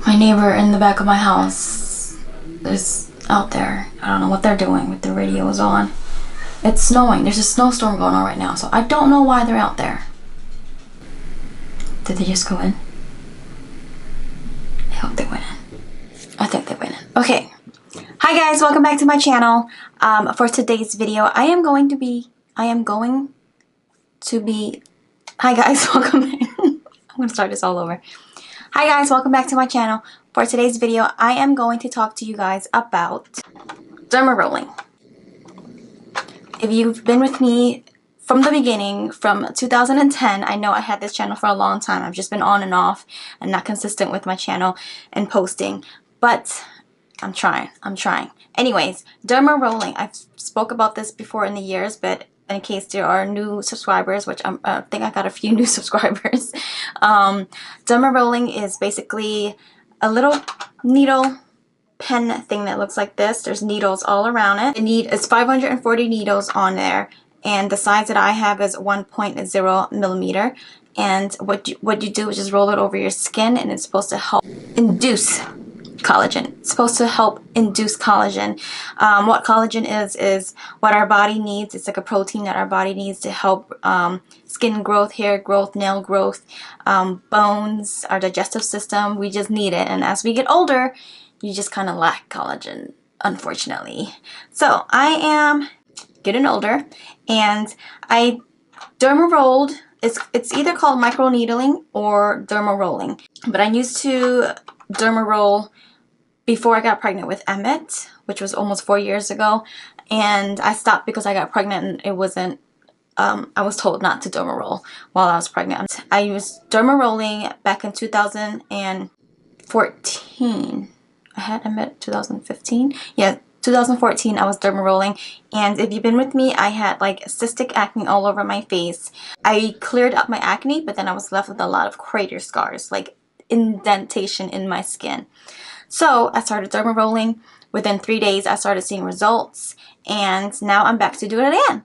My neighbor in the back of my house is out there. I don't know what they're doing with the radios on. It's snowing. There's a snowstorm going on right now, so I don't know why they're out there. Did they just go in? I hope they went in. I think they went in. Okay. Hi guys, welcome back to my channel. For today's video, I am going to be. Hi guys, welcome. I'm gonna start this all over. Hi guys, welcome back to my channel. For today's video, I am going to talk to you guys about Derma Rolling. If you've been with me from the beginning, from 2010, I know I had this channel for a long time. I've just been on and off and not consistent with my channel and posting, but I'm trying. Anyways, Derma Rolling. I've spoke about this before in the years, but in case there are new subscribers, which I think I got a few new subscribers, Derma Rolling is basically a little needle pen thing that looks like this. There's needles all around it. It's 540 needles on there, and the size that I have is 1.0 millimeter. And what you do is just roll it over your skin, and it's supposed to help induce collagen. It's supposed to help induce collagen. What collagen is what our body needs. It's like a protein that our body needs to help skin growth, hair growth, nail growth, bones, our digestive system. We just need it. And as we get older, you just kind of lack collagen, unfortunately. So I am getting older, and I derma rolled. It's either called microneedling or derma rolling, but I used to derma roll before I got pregnant with Emmett, which was almost 4 years ago, and I stopped because I got pregnant and it wasn't, I was told not to derma roll while I was pregnant. I used derma rolling back in 2014. I had Emmett 2015. Yeah, 2014 I was derma rolling, and if you've been with me, I had like cystic acne all over my face. I cleared up my acne, but then I was left with a lot of crater scars, like indentation in my skin. So I started derma rolling. Within 3 days, I started seeing results, and now I'm back to doing it again.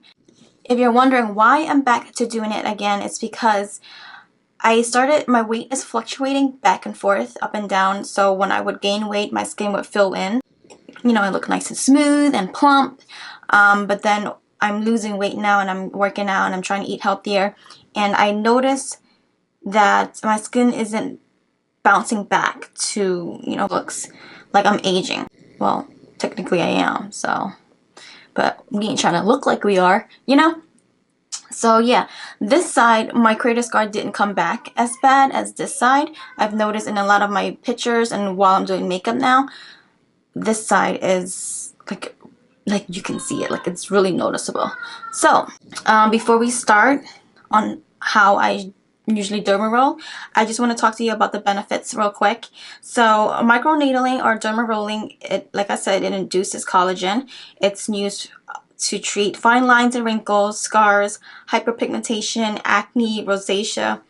If you're wondering why I'm back to doing it again, it's because my weight is fluctuating back and forth, up and down. So when I would gain weight, my skin would fill in. You know, I look nice and smooth and plump. But then I'm losing weight now, and I'm working out, and I'm trying to eat healthier. And I noticed that my skin isn't bouncing back to, you know, looks like I'm aging. Well, technically I am, so, but we ain't trying to look like we are, you know? So yeah, this side, my crater scar didn't come back as bad as this side. I've noticed in a lot of my pictures, and while I'm doing makeup now, this side is like you can see it, like it's really noticeable. So before we start on how I usually derma roll, I just want to talk to you about the benefits real quick. So microneedling or derma rolling, like I said, it induces collagen. It's used to treat fine lines and wrinkles, scars, hyperpigmentation, acne, rosacea,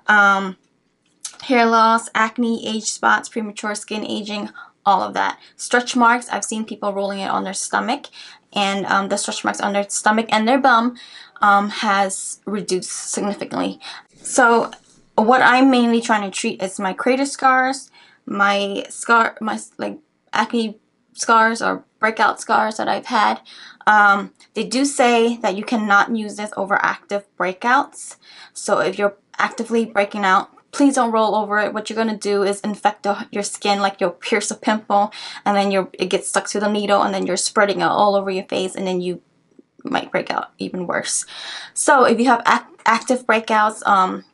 hair loss, acne, age spots, premature skin aging, all of that. Stretch marks, I've seen people rolling it on their stomach, and the stretch marks on their stomach and their bum has reduced significantly. So what I'm mainly trying to treat is my crater scars, my like acne scars or breakout scars that I've had. They do say that you cannot use this over active breakouts. So if you're actively breaking out, please don't roll over it. What you're going to do is infect your skin, like you'll pierce a pimple, and then it gets stuck to the needle, and then you're spreading it all over your face, and then you might break out even worse. So if you have active breakouts, and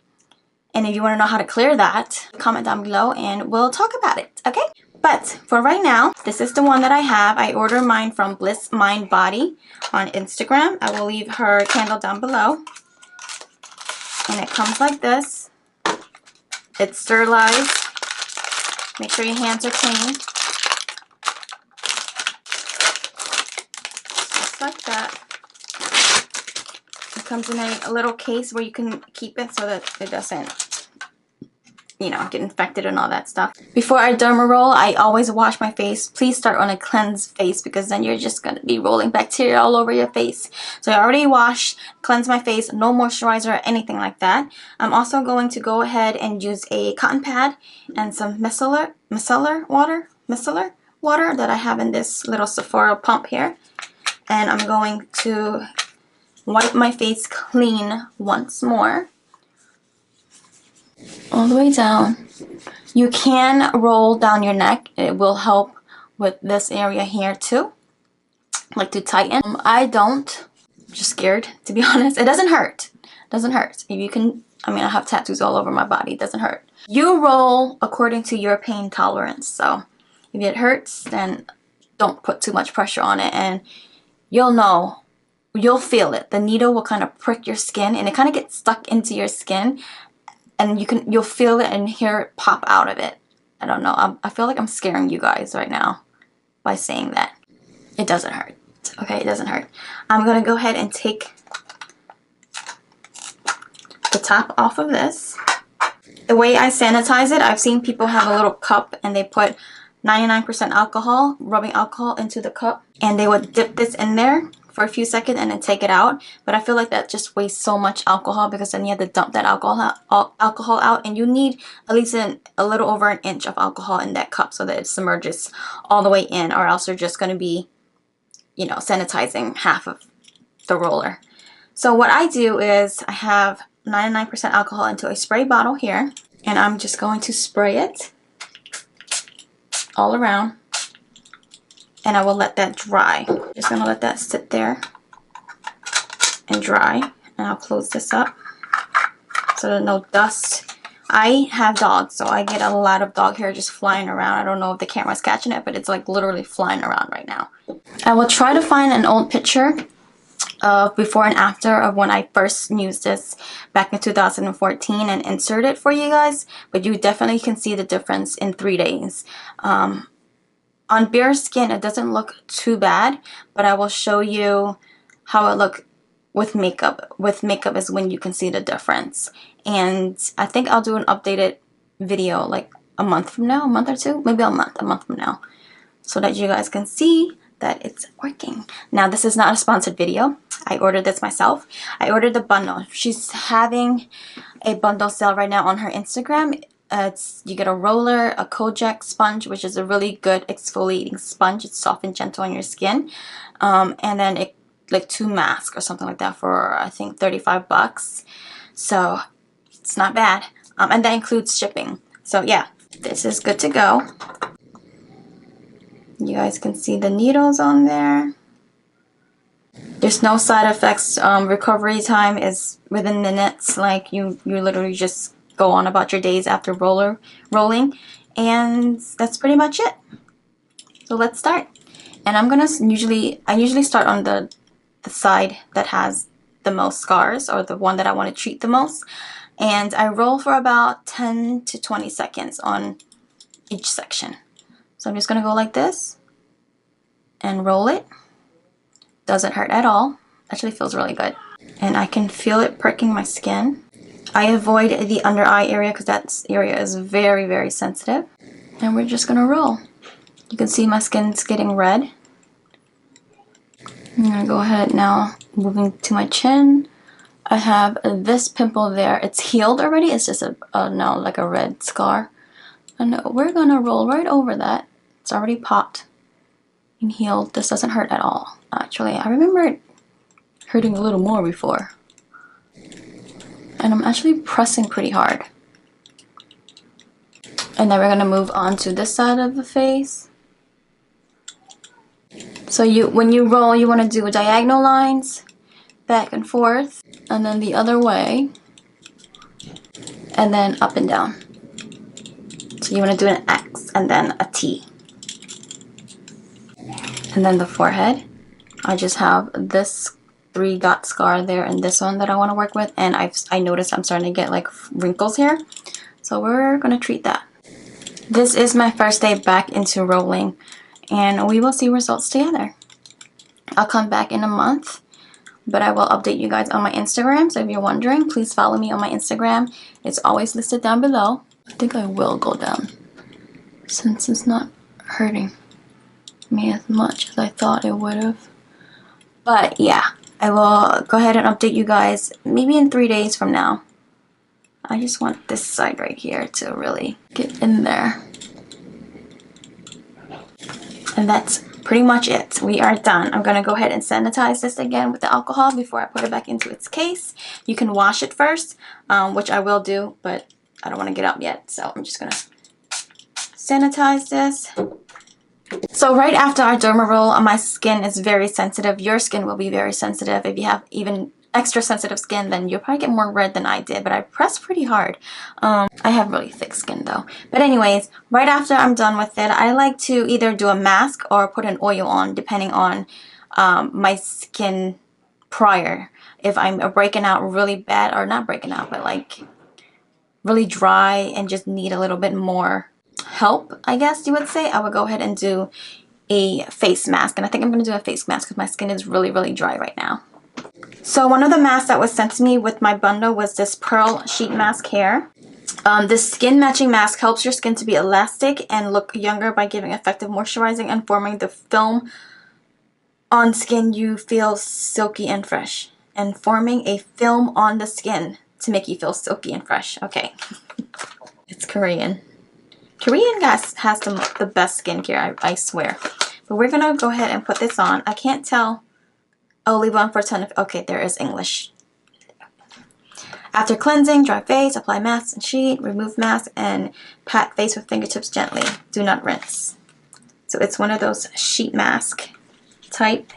if you want to know how to clear that, comment down below and we'll talk about it, okay? But for right now, this is the one that I have. I ordered mine from Bliss Mind Body on Instagram. I will leave her handle down below. And it comes like this. It's sterilized. Make sure your hands are clean. Just like that. It comes in a little case where you can keep it so that it doesn't you know, get infected and all that stuff. Before I derma roll, I always wash my face. Please start on a cleansed face because then you're just going to be rolling bacteria all over your face. So I already washed, cleansed my face, no moisturizer or anything like that. I'm also going to go ahead and use a cotton pad and some micellar water that I have in this little Sephora pump here. And I'm going to wipe my face clean once more. All the way down. You can roll down your neck. It will help with this area here too, like to tighten. I don't. I'm just scared, to be honest. It doesn't hurt. It doesn't hurt. If you can, I mean, I have tattoos all over my body. It doesn't hurt. You roll according to your pain tolerance. So if it hurts, then don't put too much pressure on it, and you'll know. You'll feel it. The needle will kind of prick your skin, and it kind of gets stuck into your skin. And you'll feel it and hear it pop out of it. I don't know. I feel like I'm scaring you guys right now by saying that. It doesn't hurt. Okay, it doesn't hurt. I'm going to go ahead and take the top off of this. The way I sanitize it, I've seen people have a little cup and they put 99% alcohol, rubbing alcohol into the cup. And they would dip this in there for a few seconds and then take it out, but I feel like that just wastes so much alcohol because then you have to dump that alcohol out, and you need at least a little over an inch of alcohol in that cup so that it submerges all the way in, or else you're just going to be, you know, sanitizing half of the roller. So what I do is I have 99% alcohol into a spray bottle here, and I'm just going to spray it all around. And I will let that dry. Just gonna let that sit there and dry. And I'll close this up so there's no dust. I have dogs, so I get a lot of dog hair just flying around. I don't know if the camera's catching it, but it's like literally flying around right now. I will try to find an old picture of before and after of when I first used this back in 2014 and insert it for you guys. But you definitely can see the difference in 3 days. On bare skin, it doesn't look too bad, but I will show you how it looks with makeup. With makeup is when you can see the difference. And I think I'll do an updated video like a month from now, a month or two, maybe a month from now, so that you guys can see that it's working. Now, this is not a sponsored video. I ordered this myself. I ordered the bundle. She's having a bundle sale right now on her Instagram. You get a roller, a Kojak sponge, which is a really good exfoliating sponge. It's soft and gentle on your skin. And then like 2 masks or something like that for, I think, 35 bucks. So it's not bad. And that includes shipping. So yeah, this is good to go. You guys can see the needles on there. There's no side effects. Recovery time is within minutes. Like you literally just go on about your days after rolling, and that's pretty much it. So let's start. And I'm gonna I usually start on the side that has the most scars, or the one that I want to treat the most, and I roll for about 10 to 20 seconds on each section. So I'm just gonna go like this and roll it. Doesn't hurt at all. Actually feels really good, and I can feel it pricking my skin. I avoid the under eye area because that area is very, very sensitive. And we're just gonna roll. You can see my skin's getting red. I'm gonna go ahead now, moving to my chin. I have this pimple there. It's healed already. It's just now like a red scar. And we're gonna roll right over that. It's already popped and healed. This doesn't hurt at all, actually. I remember it hurting a little more before. And I'm actually pressing pretty hard. And then we're gonna move on to this side of the face. So when you roll, you wanna do diagonal lines, back and forth, and then the other way, and then up and down. So you wanna do an X and then a T. And then the forehead, I just have this 3-dot scar there and this one that I want to work with, and I noticed I'm starting to get like wrinkles here, so we're gonna treat that. This is my first day back into rolling, and we will see results together. I'll come back in a month, but I will update you guys on my Instagram, so if you're wondering, please follow me on my Instagram. It's always listed down below. I think I will go down since it's not hurting me as much as I thought it would have. But yeah, I will go ahead and update you guys maybe in 3 days from now. I just want this side right here to really get in there. And that's pretty much it. We are done. I'm going to go ahead and sanitize this again with the alcohol before I put it back into its case. You can wash it first, which I will do, but I don't want to get up yet. So I'm just going to sanitize this. So right after our derma roll, my skin is very sensitive. Your skin will be very sensitive. If you have even extra sensitive skin, then you'll probably get more red than I did, but I pressed pretty hard. I have really thick skin though. But anyways, right after I'm done with it, I like to either do a mask or put an oil on, depending on my skin prior. If I'm breaking out really bad, or not breaking out, but like really dry and just need a little bit more help, I guess you would say, I would go ahead and do a face mask. And I think I'm going to do a face mask because my skin is really, really dry right now. So one of the masks that was sent to me with my bundle was this pearl sheet mask here. This skin matching mask helps your skin to be elastic and look younger by giving effective moisturizing and forming the film on skin. You feel silky and fresh, and forming a film on the skin to make you feel silky and fresh. Okay. It's Korean. Korean guys has the best skincare, I swear. But we're gonna go ahead and put this on. I can't tell. I'll leave on for a ton of. Okay, there is English. After cleansing, dry face, apply mask and sheet, remove mask, and pat face with fingertips gently. Do not rinse. So it's one of those sheet mask type.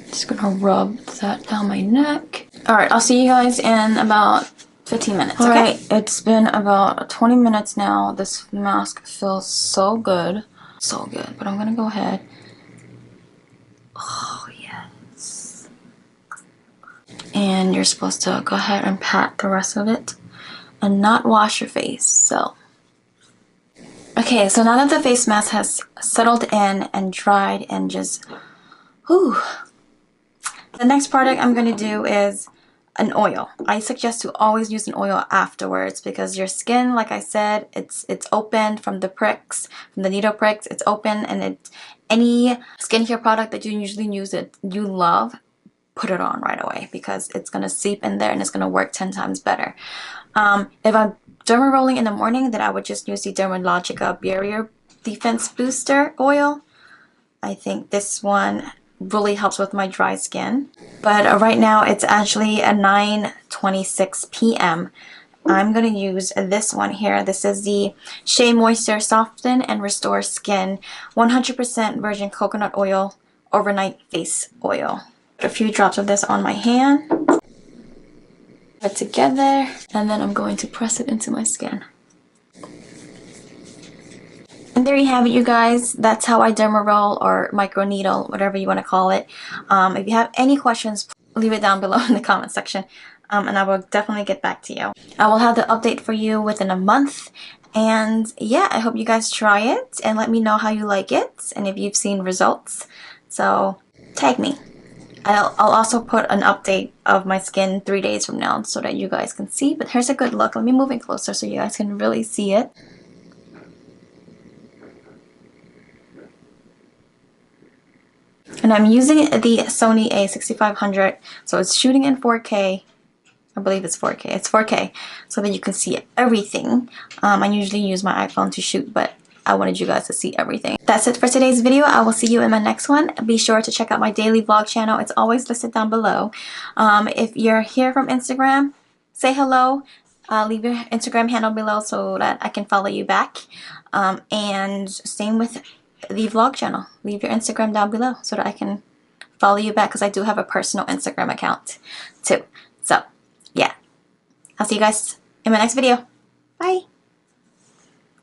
Just gonna rub that down my neck. Alright, I'll see you guys in about 15 minutes. Alright, it's been about 20 minutes now. This mask feels so good. So good. But I'm gonna go ahead. Oh, yes. And you're supposed to go ahead and pat the rest of it and not wash your face. So, okay, so now that the face mask has settled in and dried and just, whew. The next product I'm going to do is an oil. I suggest to always use an oil afterwards because your skin, like I said, it's open from the pricks, from the needle pricks. It's open, and any skincare product that you usually use that you love, put it on right away because it's going to seep in there and it's going to work 10 times better. If I'm derma rolling in the morning, then I would just use the Dermalogica Barrier Defense Booster oil. I think this one really helps with my dry skin. But right now it's actually a 9:26 p.m. I'm going to use this one here. This is the Shea Moisture Soften and Restore Skin 100% Virgin Coconut Oil Overnight Face Oil. Put a few drops of this on my hand. Put it together, and then I'm going to press it into my skin. And there you have it, you guys. That's how I derma roll or microneedle, whatever you want to call it. If you have any questions, leave it down below in the comment section, and I will definitely get back to you. I will have the update for you within a month. And yeah, I hope you guys try it and let me know how you like it and if you've seen results. So tag me. I'll also put an update of my skin 3 days from now so that you guys can see. But here's a good look. Let me move it closer so you guys can really see it. And I'm using the Sony a6500, so it's shooting in 4K. I believe it's 4K. It's 4K, so that you can see everything. I usually use my iPhone to shoot, but I wanted you guys to see everything. That's it for today's video. I will see you in my next one. Be sure to check out my daily vlog channel. It's always listed down below. If you're here from Instagram, say hello. Leave your Instagram handle below so that I can follow you back. And same with the vlog channel. Leave your Instagram down below so that I can follow you back because I do have a personal Instagram account too. So yeah, I'll see you guys in my next video. Bye.